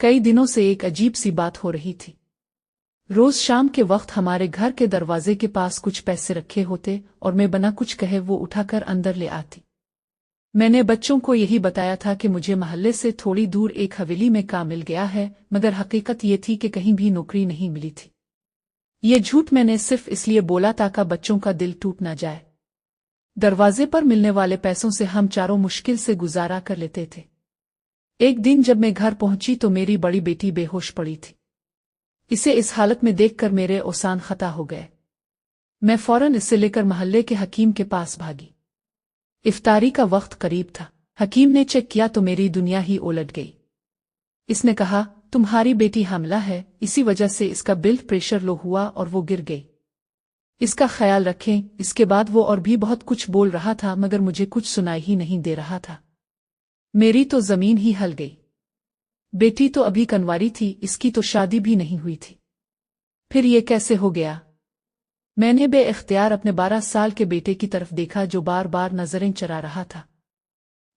कई दिनों से एक अजीब सी बात हो रही थी। रोज शाम के वक्त हमारे घर के दरवाजे के पास कुछ पैसे रखे होते और मैं बिना कुछ कहे वो उठाकर अंदर ले आती। मैंने बच्चों को यही बताया था कि मुझे मोहल्ले से थोड़ी दूर एक हवेली में काम मिल गया है, मगर हकीकत ये थी कि कहीं भी नौकरी नहीं मिली थी। ये झूठ मैंने सिर्फ इसलिए बोला ताकि बच्चों का दिल टूट न जाए। दरवाजे पर मिलने वाले पैसों से हम चारों मुश्किल से गुजारा कर लेते थे। एक दिन जब मैं घर पहुंची तो मेरी बड़ी बेटी बेहोश पड़ी थी। इसे इस हालत में देखकर मेरे ओसान खता हो गए। मैं फौरन इसे लेकर मोहल्ले के हकीम के पास भागी। इफ्तारी का वक्त करीब था। हकीम ने चेक किया तो मेरी दुनिया ही उलट गई। इसने कहा, तुम्हारी बेटी हामिला है, इसी वजह से इसका ब्लड प्रेशर लो हुआ और वो गिर गई। इसका ख्याल रखें। इसके बाद वो और भी बहुत कुछ बोल रहा था, मगर मुझे कुछ सुनाई ही नहीं दे रहा था। मेरी तो जमीन ही हल गई। बेटी तो अभी कनवारी थी, इसकी तो शादी भी नहीं हुई थी। फिर ये कैसे हो गया? मैंने बे-इख्तियार अपने 12 साल के बेटे की तरफ देखा जो बार बार नजरें चरा रहा था।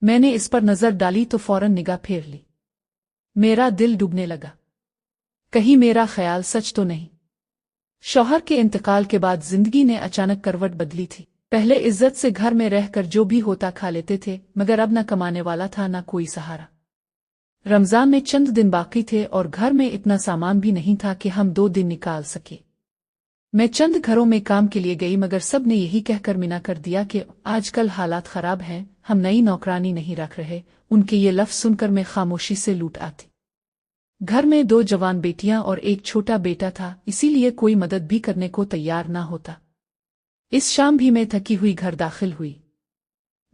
मैंने इस पर नजर डाली तो फौरन निगाह फेर ली। मेरा दिल डूबने लगा। कहीं मेरा ख्याल सच तो नहीं। शौहर के इंतकाल के बाद जिंदगी ने अचानक करवट बदली थी। पहले इज्जत से घर में रहकर जो भी होता खा लेते थे, मगर अब न कमाने वाला था न कोई सहारा। रमजान में चंद दिन बाकी थे और घर में इतना सामान भी नहीं था कि हम 2 दिन निकाल सके। मैं चंद घरों में काम के लिए गई, मगर सब ने यही कहकर मना कर दिया कि आजकल हालात खराब हैं, हम नई नौकरानी नहीं रख रहे। उनके ये लफ्ज़ सुनकर मैं खामोशी से लूट आती। घर में 2 जवान बेटियां और एक छोटा बेटा था, इसीलिए कोई मदद भी करने को तैयार ना होता। इस शाम भी मैं थकी हुई घर दाखिल हुई।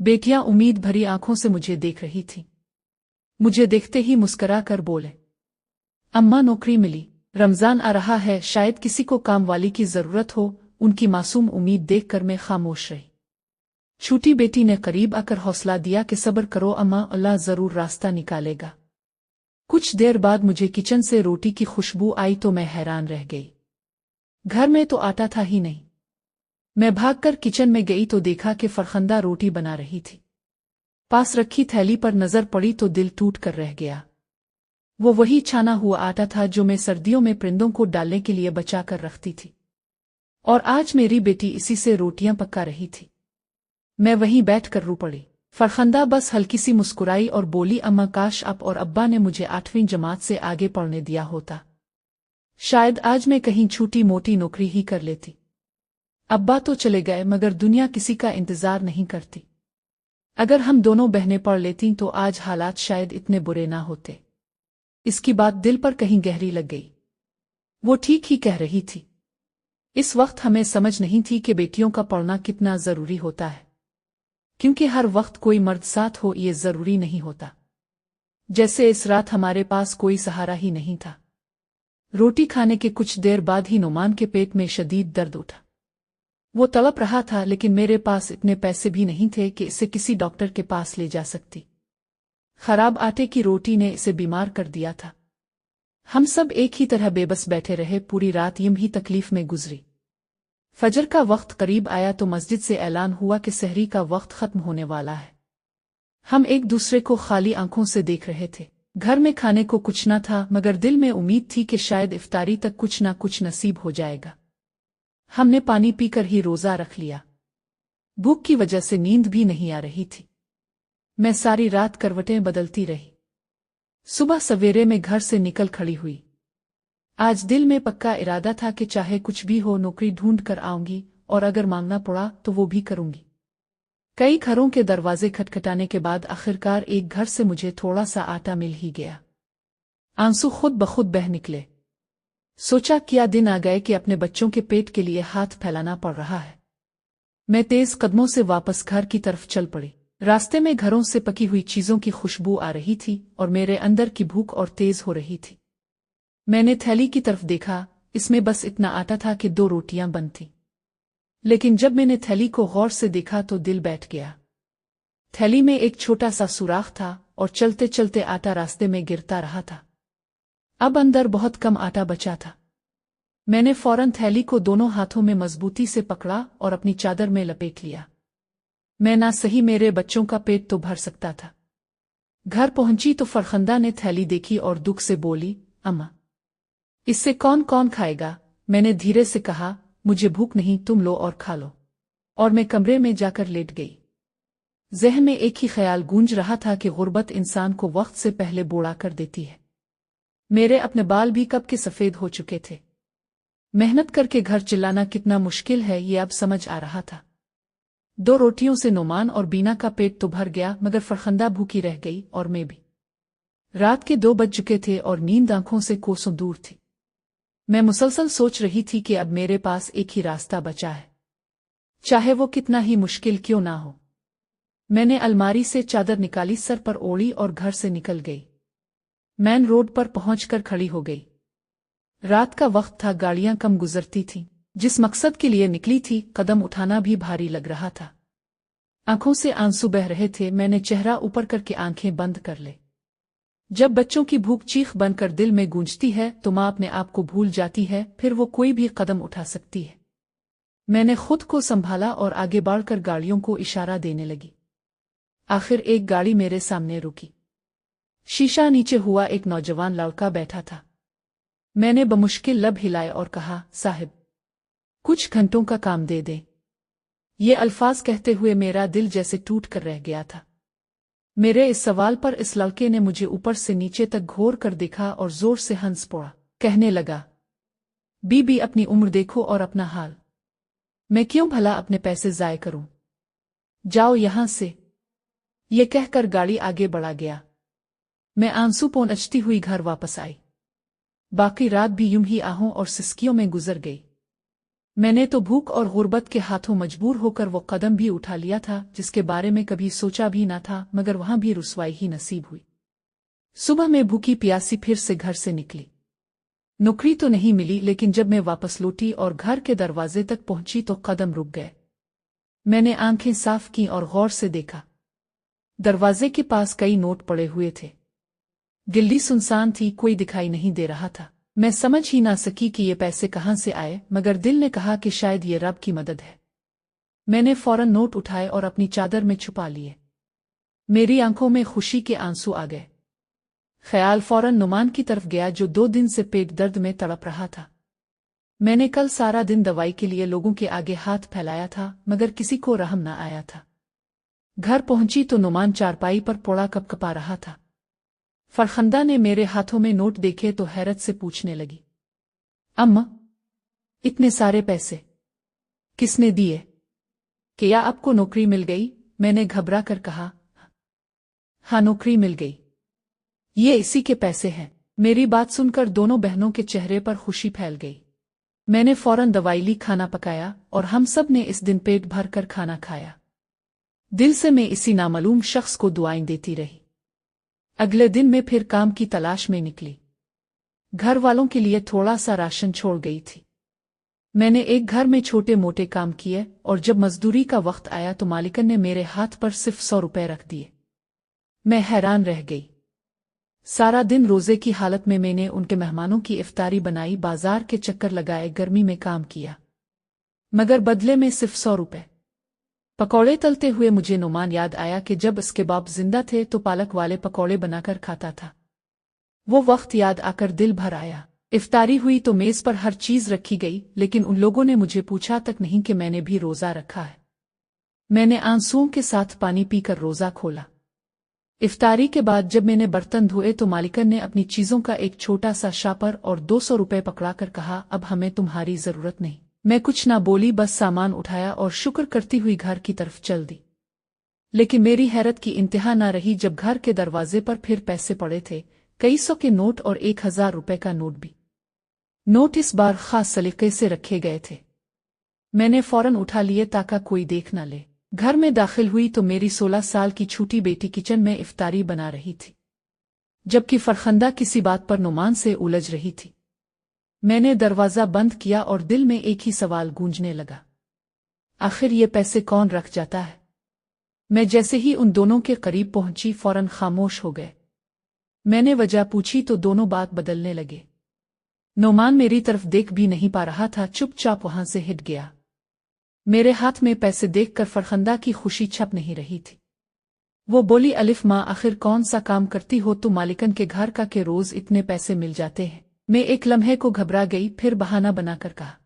बेटियां उम्मीद भरी आंखों से मुझे देख रही थीं। मुझे देखते ही मुस्करा कर बोले, अम्मा नौकरी मिली। रमजान आ रहा है, शायद किसी को काम वाली की जरूरत हो। उनकी मासूम उम्मीद देखकर मैं खामोश रही। छोटी बेटी ने करीब आकर हौसला दिया कि सब्र करो अम्मा, अल्लाह जरूर रास्ता निकालेगा। कुछ देर बाद मुझे किचन से रोटी की खुशबू आई तो मैं हैरान रह गई। घर में तो आटा था ही नहीं। मैं भागकर किचन में गई तो देखा कि फरखंदा रोटी बना रही थी। पास रखी थैली पर नजर पड़ी तो दिल टूट कर रह गया। वो वही छाना हुआ आटा था जो मैं सर्दियों में परिंदों को डालने के लिए बचा कर रखती थी, और आज मेरी बेटी इसी से रोटियां पका रही थी। मैं वहीं बैठकर रो पड़ी। फरखंदा बस हल्की सी मुस्कुराई और बोली, अम्मा काश आप और अब्बा ने मुझे 8वीं जमात से आगे पढ़ने दिया होता। शायद आज मैं कहीं छोटी मोटी नौकरी ही कर लेती। अब्बा तो चले गए, मगर दुनिया किसी का इंतजार नहीं करती। अगर हम दोनों बहनें पढ़ लेती तो आज हालात शायद इतने बुरे ना होते। इसकी बात दिल पर कहीं गहरी लग गई। वो ठीक ही कह रही थी। इस वक्त हमें समझ नहीं थी कि बेटियों का पढ़ना कितना जरूरी होता है, क्योंकि हर वक्त कोई मर्द साथ हो ये जरूरी नहीं होता। जैसे इस रात हमारे पास कोई सहारा ही नहीं था। रोटी खाने के कुछ देर बाद ही नुमान के पेट में शदीद दर्द उठा। वो तड़प रहा था, लेकिन मेरे पास इतने पैसे भी नहीं थे कि इसे किसी डॉक्टर के पास ले जा सकती। खराब आटे की रोटी ने इसे बीमार कर दिया था। हम सब एक ही तरह बेबस बैठे रहे। पूरी रात यूं ही तकलीफ में गुजरी। फजर का वक्त करीब आया तो मस्जिद से ऐलान हुआ कि सहरी का वक्त खत्म होने वाला है। हम एक दूसरे को खाली आंखों से देख रहे थे। घर में खाने को कुछ न था, मगर दिल में उम्मीद थी कि शायद इफ्तारी तक कुछ न कुछ नसीब हो जाएगा। हमने पानी पीकर ही रोजा रख लिया। भूख की वजह से नींद भी नहीं आ रही थी। मैं सारी रात करवटें बदलती रही। सुबह सवेरे में घर से निकल खड़ी हुई। आज दिल में पक्का इरादा था कि चाहे कुछ भी हो नौकरी ढूंढ कर आऊंगी, और अगर मांगना पड़ा तो वो भी करूंगी। कई घरों के दरवाजे खटखटाने के बाद आखिरकार एक घर से मुझे थोड़ा सा आटा मिल ही गया। आंसू खुद ब खुद बह निकले। सोचा क्या दिन आ गए कि अपने बच्चों के पेट के लिए हाथ फैलाना पड़ रहा है। मैं तेज कदमों से वापस घर की तरफ चल पड़ी। रास्ते में घरों से पकी हुई चीजों की खुशबू आ रही थी और मेरे अंदर की भूख और तेज हो रही थी। मैंने थैली की तरफ देखा। इसमें बस इतना आटा था कि 2 रोटियां बन थीं। लेकिन जब मैंने थैली को गौर से देखा तो दिल बैठ गया। थैली में एक छोटा सा सुराख था और चलते चलते आटा रास्ते में गिरता रहा था। अब अंदर बहुत कम आटा बचा था। मैंने फौरन थैली को दोनों हाथों में मजबूती से पकड़ा और अपनी चादर में लपेट लिया। मैं ना सही मेरे बच्चों का पेट तो भर सकता था, घर पहुंची तो फरखंदा ने थैली देखी और दुख से बोली, अम्मा, इससे कौन कौन खाएगा? मैंने धीरे से कहा, मुझे भूख नहीं, तुम लो और खा लो। और मैं कमरे में जाकर लेट गई। ज़हन में एक ही ख्याल गूंज रहा था कि गुर्बत इंसान को वक्त से पहले बूढ़ा कर देती है। मेरे अपने बाल भी कब के सफ़ेद हो चुके थे। मेहनत करके घर चिल्लाना कितना मुश्किल है ये अब समझ आ रहा था। 2 रोटियों से नोमान और बीना का पेट तो भर गया, मगर फरखंदा भूखी रह गई और मैं भी। रात के 2 बज चुके थे और नींद आंखों से कोसों दूर थी। मैं मुसलसल सोच रही थी कि अब मेरे पास एक ही रास्ता बचा है, चाहे वो कितना ही मुश्किल क्यों ना हो। मैंने अलमारी से चादर निकाली, सर पर ओढ़ी और घर से निकल गई। मेन रोड पर पहुंचकर खड़ी हो गई। रात का वक्त था, गाड़ियां कम गुजरती थीं। जिस मकसद के लिए निकली थी, कदम उठाना भी भारी लग रहा था। आंखों से आंसू बह रहे थे। मैंने चेहरा ऊपर करके आंखें बंद कर ले। जब बच्चों की भूख चीख बनकर दिल में गूंजती है तो माँ अपने आप को भूल जाती है, फिर वो कोई भी कदम उठा सकती है। मैंने खुद को संभाला और आगे बढ़कर गाड़ियों को इशारा देने लगी। आखिर एक गाड़ी मेरे सामने रुकी। शीशा नीचे हुआ एक नौजवान लड़का बैठा था। मैंने बमुश्किल लब हिलाए और कहा, साहिब, कुछ घंटों का काम दे दें। ये अल्फाज कहते हुए मेरा दिल जैसे टूट कर रह गया था। मेरे इस सवाल पर इस लड़के ने मुझे ऊपर से नीचे तक घूर कर देखा और जोर से हंस पड़ा। कहने लगा, बीबी, अपनी उम्र देखो और अपना हाल। मैं क्यों भला अपने पैसे ज़ाय करूं? जाओ यहां से। ये कहकर गाड़ी आगे बढ़ा गया। मैं आंसू पोंछती हुई घर वापस आई। बाकी रात भी यूं ही आहों और सिसकियों में गुजर गई। मैंने तो भूख और गुर्बत के हाथों मजबूर होकर वो कदम भी उठा लिया था जिसके बारे में कभी सोचा भी ना था, मगर वहां भी रुसवाई ही नसीब हुई। सुबह में भूखी प्यासी फिर से घर से निकली। नौकरी तो नहीं मिली, लेकिन जब मैं वापस लौटी और घर के दरवाजे तक पहुंची तो कदम रुक गए। मैंने आंखें साफ की और गौर से देखा। दरवाजे के पास कई नोट पड़े हुए थे। गिल्ली सुनसान थी, कोई दिखाई नहीं दे रहा था। मैं समझ ही ना सकी कि ये पैसे कहाँ से आए, मगर दिल ने कहा कि शायद ये रब की मदद है। मैंने फौरन नोट उठाए और अपनी चादर में छुपा लिए। मेरी आंखों में खुशी के आंसू आ गए। ख्याल फौरन नुमान की तरफ गया जो 2 दिन से पेट दर्द में तड़प रहा था। मैंने कल सारा दिन दवाई के लिए लोगों के आगे हाथ फैलाया था, मगर किसी को रहम न आया था। घर पहुंची तो नुमान चारपाई पर पड़ा कपकपा रहा था। फरखंदा ने मेरे हाथों में नोट देखे तो हैरत से पूछने लगी, अम्मा, इतने सारे पैसे किसने दिए? क्या आपको नौकरी मिल गई? मैंने घबरा कर कहा, हाँ, नौकरी मिल गई। ये इसी के पैसे हैं। मेरी बात सुनकर दोनों बहनों के चेहरे पर खुशी फैल गई। मैंने फौरन दवाई ली, खाना पकाया और हम सब ने इस दिन पेट भर कर खाना खाया। दिल से मैं इसी नामालूम शख्स को दुआएं देती रही। अगले दिन मैं फिर काम की तलाश में निकली। घर वालों के लिए थोड़ा सा राशन छोड़ गई थी। मैंने एक घर में छोटे मोटे काम किए और जब मजदूरी का वक्त आया तो मालिकन ने मेरे हाथ पर सिर्फ 100 रुपए रख दिए। मैं हैरान रह गई। सारा दिन रोजे की हालत में मैंने उनके मेहमानों की इफ्तारी बनाई, बाजार के चक्कर लगाए, गर्मी में काम किया, मगर बदले में सिर्फ 100 रुपए। पकौड़े तलते हुए मुझे नुमान याद आया कि जब उसके बाप जिंदा थे तो पालक वाले पकौड़े बनाकर खाता था। वो वक्त याद आकर दिल भर आया। इफ्तारी हुई तो मेज पर हर चीज रखी गई, लेकिन उन लोगों ने मुझे पूछा तक नहीं कि मैंने भी रोजा रखा है। मैंने आंसुओं के साथ पानी पीकर रोजा खोला। इफ्तारी के बाद जब मैंने बर्तन धोए तो मालिकन ने अपनी चीजों का एक छोटा सा शापर और 200 रुपए पकड़ाकर कहा, अब हमें तुम्हारी जरूरत नहीं। मैं कुछ ना बोली, बस सामान उठाया और शुक्र करती हुई घर की तरफ चल दी। लेकिन मेरी हैरत की इंतहा ना रही जब घर के दरवाजे पर फिर पैसे पड़े थे, कई 100 के नोट और 1000 रुपए का नोट भी। नोट इस बार खास सलीके से रखे गए थे। मैंने फौरन उठा लिए ताकि कोई देख न ले। घर में दाखिल हुई तो मेरी 16 साल की छोटी बेटी किचन में इफ्तारी बना रही थी, जबकि फरखंदा किसी बात पर नुमान से उलझ रही थी। मैंने दरवाजा बंद किया और दिल में एक ही सवाल गूंजने लगा, आखिर ये पैसे कौन रख जाता है? मैं जैसे ही उन दोनों के करीब पहुंची फौरन खामोश हो गए। मैंने वजह पूछी तो दोनों बात बदलने लगे। नुमान मेरी तरफ देख भी नहीं पा रहा था, चुपचाप वहां से हिट गया। मेरे हाथ में पैसे देखकर फरखंदा की खुशी छप नहीं रही थी। वो बोली, अलिफ माँ, आखिर कौन सा काम करती हो तुम मालिकन के घर का के रोज इतने पैसे मिल जाते हैं। मैं एक लम्हे को घबरा गई, फिर बहाना बनाकर कहा,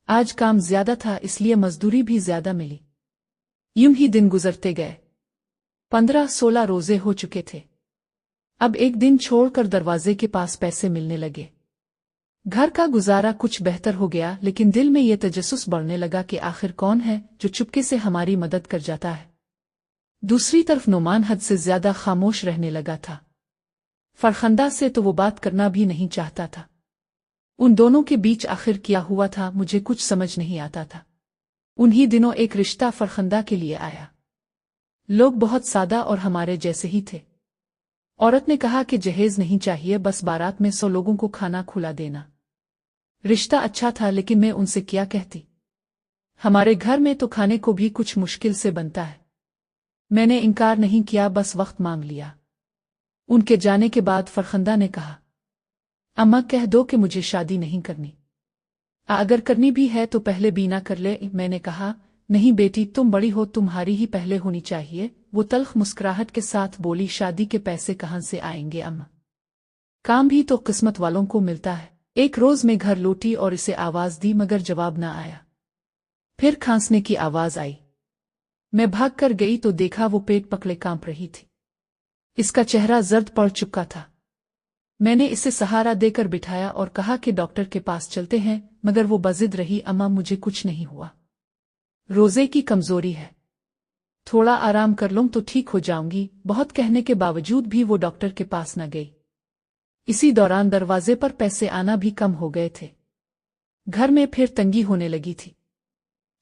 आज काम ज्यादा था इसलिए मजदूरी भी ज्यादा मिली। यूं ही दिन गुजरते गए। 15-16 रोजे हो चुके थे। अब एक दिन छोड़कर दरवाजे के पास पैसे मिलने लगे। घर का गुजारा कुछ बेहतर हो गया, लेकिन दिल में ये तजस्सुस बढ़ने लगा कि आखिर कौन है जो चुपके से हमारी मदद कर जाता है। दूसरी तरफ नुमान हद से ज्यादा खामोश रहने लगा था। फरखंदा से तो वो बात करना भी नहीं चाहता था। उन दोनों के बीच आखिर क्या हुआ था मुझे कुछ समझ नहीं आता था। उन्हीं दिनों एक रिश्ता फरखंदा के लिए आया। लोग बहुत सादा और हमारे जैसे ही थे। औरत ने कहा कि जहेज नहीं चाहिए, बस बारात में 100 लोगों को खाना खुला देना। रिश्ता अच्छा था, लेकिन मैं उनसे क्या कहती। हमारे घर में तो खाने को भी कुछ मुश्किल से बनता है। मैंने इनकार नहीं किया, बस वक्त मांग लिया। उनके जाने के बाद फरखंदा ने कहा, अम्मा कह दो कि मुझे शादी नहीं करनी। अगर करनी भी है तो पहले बीना कर ले। मैंने कहा, नहीं बेटी, तुम बड़ी हो, तुम्हारी ही पहले होनी चाहिए। वो तल्ख मुस्कुराहट के साथ बोली, शादी के पैसे कहाँ से आएंगे अम्मा, काम भी तो किस्मत वालों को मिलता है। एक रोज मैं घर लौटी और इसे आवाज दी, मगर जवाब न आया। फिर खांसने की आवाज आई। मैं भाग कर गई तो देखा वो पेट पकड़े कांप रही थी। इसका चेहरा जर्द पड़ चुका था। मैंने इसे सहारा देकर बिठाया और कहा कि डॉक्टर के पास चलते हैं, मगर वो बजिद रही, अम्मा मुझे कुछ नहीं हुआ, रोजे की कमजोरी है, थोड़ा आराम कर लूं तो ठीक हो जाऊंगी। बहुत कहने के बावजूद भी वो डॉक्टर के पास न गई। इसी दौरान दरवाजे पर पैसे आना भी कम हो गए थे। घर में फिर तंगी होने लगी थी।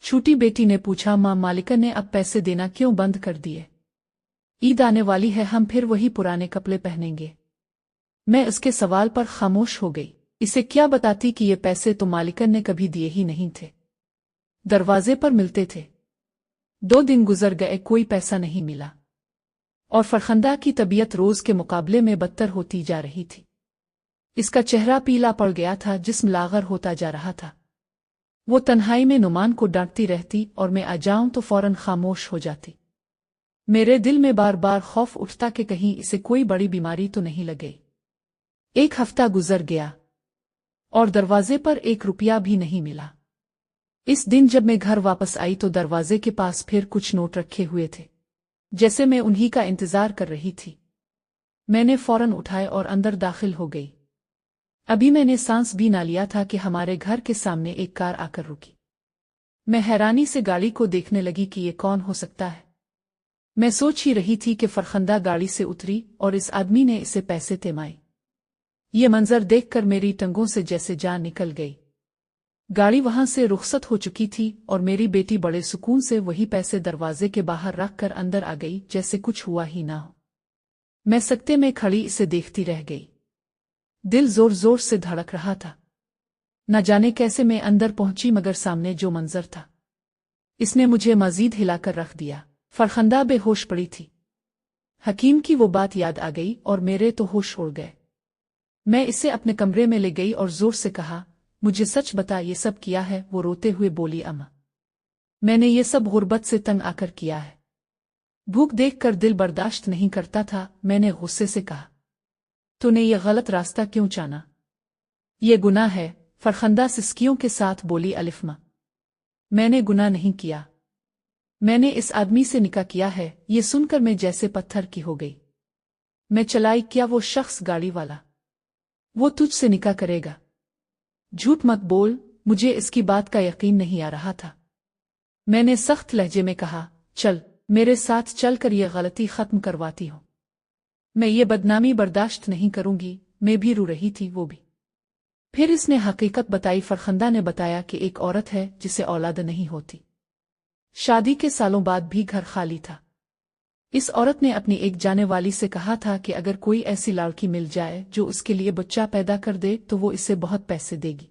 छोटी बेटी ने पूछा, मां, मालिका ने अब पैसे देना क्यों बंद कर दिए? ईद आने वाली है, हम फिर वही पुराने कपड़े पहनेंगे। मैं उसके सवाल पर खामोश हो गई। इसे क्या बताती कि ये पैसे तो मालिकन ने कभी दिए ही नहीं थे, दरवाजे पर मिलते थे। 2 दिन गुजर गए, कोई पैसा नहीं मिला और फरखंदा की तबीयत रोज के मुकाबले में बदतर होती जा रही थी। इसका चेहरा पीला पड़ गया था, जिस्म लागर होता जा रहा था। वो तन्हाई में नुमान को डांटती रहती और मैं आ जाऊं तो फौरन खामोश हो जाती। मेरे दिल में बार बार खौफ उठता कि कहीं इसे कोई बड़ी बीमारी तो नहीं लगे। 1 हफ्ता गुजर गया और दरवाजे पर 1 रुपया भी नहीं मिला। इस दिन जब मैं घर वापस आई तो दरवाजे के पास फिर कुछ नोट रखे हुए थे, जैसे मैं उन्हीं का इंतजार कर रही थी। मैंने फौरन उठाए और अंदर दाखिल हो गई। अभी मैंने सांस भी ना लिया था कि हमारे घर के सामने एक कार आकर रुकी। मैं हैरानी से गाड़ी को देखने लगी कि ये कौन हो सकता है। मैं सोच ही रही थी कि फरखंदा गाड़ी से उतरी और इस आदमी ने इसे पैसे थमाए। ये मंजर देखकर मेरी टंगों से जैसे जान निकल गई। गाड़ी वहां से रुखसत हो चुकी थी और मेरी बेटी बड़े सुकून से वही पैसे दरवाजे के बाहर रखकर अंदर आ गई, जैसे कुछ हुआ ही ना हो। मैं सकते में खड़ी इसे देखती रह गई। दिल जोर जोर से धड़क रहा था। न जाने कैसे मैं अंदर पहुंची, मगर सामने जो मंजर था, इसने मुझे मजीद हिलाकर रख दिया। फरखंदा बेहोश पड़ी थी। हकीम की वो बात याद आ गई और मेरे तो होश उड़ गए। मैं इसे अपने कमरे में ले गई और जोर से कहा, मुझे सच बता, ये सब किया है? वो रोते हुए बोली, अम्मा, मैंने ये सब गुर्बत से तंग आकर किया है। भूख देखकर दिल बर्दाश्त नहीं करता था। मैंने गुस्से से कहा, तूने ये गलत रास्ता क्यों चुना? ये गुनाह है। फरखंदा सिसकियों के साथ बोली, अलिफ मां, मैंने गुनाह नहीं किया, मैंने इस आदमी से निकाह किया है। ये सुनकर मैं जैसे पत्थर की हो गई। मैं चलाई क्या? वो शख्स गाड़ी वाला, वो तुझसे निकाह करेगा? झूठ मत बोल। मुझे इसकी बात का यकीन नहीं आ रहा था। मैंने सख्त लहजे में कहा, चल मेरे साथ चलकर यह गलती खत्म करवाती हूं। मैं ये बदनामी बर्दाश्त नहीं करूंगी। मैं भी रो रही थी, वो भी। फिर इसने हकीकत बताई। फरखंदा ने बताया कि एक औरत है जिसे औलाद नहीं होती। शादी के सालों बाद भी घर खाली था। इस औरत ने अपनी एक जाने वाली से कहा था कि अगर कोई ऐसी लड़की मिल जाए जो उसके लिए बच्चा पैदा कर दे तो वो इसे बहुत पैसे देगी।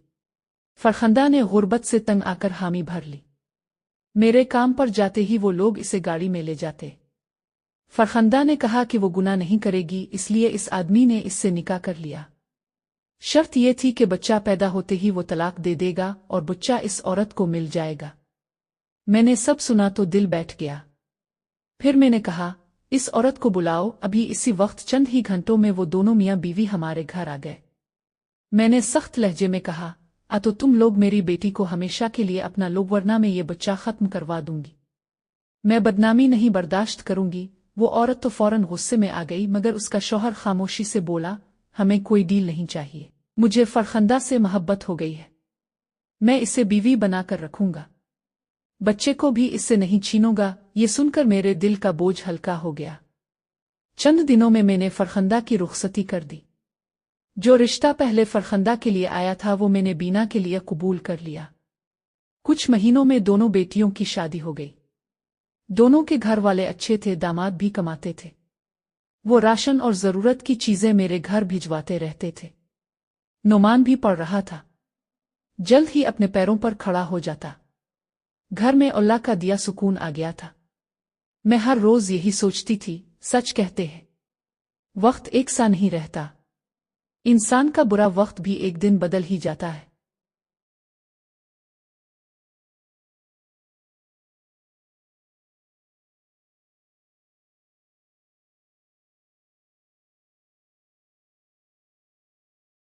फरखंदा ने गुर्बत से तंग आकर हामी भर ली। मेरे काम पर जाते ही वो लोग इसे गाड़ी में ले जाते। फरखंदा ने कहा कि वो गुनाह नहीं करेगी, इसलिए इस आदमी ने इससे निकाह कर लिया। शर्त ये थी कि बच्चा पैदा होते ही वो तलाक दे देगा और बच्चा इस औरत को मिल जाएगा। मैंने सब सुना तो दिल बैठ गया। फिर मैंने कहा, اس عورت کو بلاؤ، ابھی اسی وقت چند ہی گھنٹوں میں وہ دونوں میاں بیوی ہمارے گھر آ گئے۔ میں نے سخت لہجے میں کہا، تو تم لوگ میری بیٹی کو ہمیشہ کے لیے اپنا لو، ورنہ میں یہ بچہ ختم کروا دوں گی۔ میں بدنامی نہیں برداشت کروں گی۔ وہ عورت تو فوراً غصے میں آ گئی، مگر اس کا شوہر خاموشی سے بولا، ہمیں کوئی ڈیل نہیں چاہیے، مجھے فرخندہ سے محبت ہو گئی ہے، میں اسے بیوی بنا کر رکھوں گا، بچے کو بھی اس سے نہیں چھینوں گا۔ یہ سن کر میرے دل کا بوجھ ہلکا ہو گیا۔ چند دنوں میں نے فرخندہ کی رخصتی کر دی۔ جو رشتہ پہلے فرخندہ کے لیے آیا تھا وہ میں نے بینا کے لیے قبول کر لیا۔ کچھ مہینوں میں دونوں بیٹیوں کی شادی ہو گئی۔ دونوں کے گھر والے اچھے تھے، داماد بھی کماتے تھے، وہ راشن اور ضرورت کی چیزیں میرے گھر بھجواتے رہتے تھے۔ نعمان بھی پڑھ رہا تھا، جلد ہی اپنے پیروں پر کھڑا ہو جاتا۔ گھر میں اللہ کا دیا سکون آ گیا تھا۔ میں ہر روز یہی سوچتی تھی، سچ کہتے ہیں وقت ایک سا نہیں رہتا، انسان کا برا وقت بھی ایک دن بدل ہی جاتا ہے۔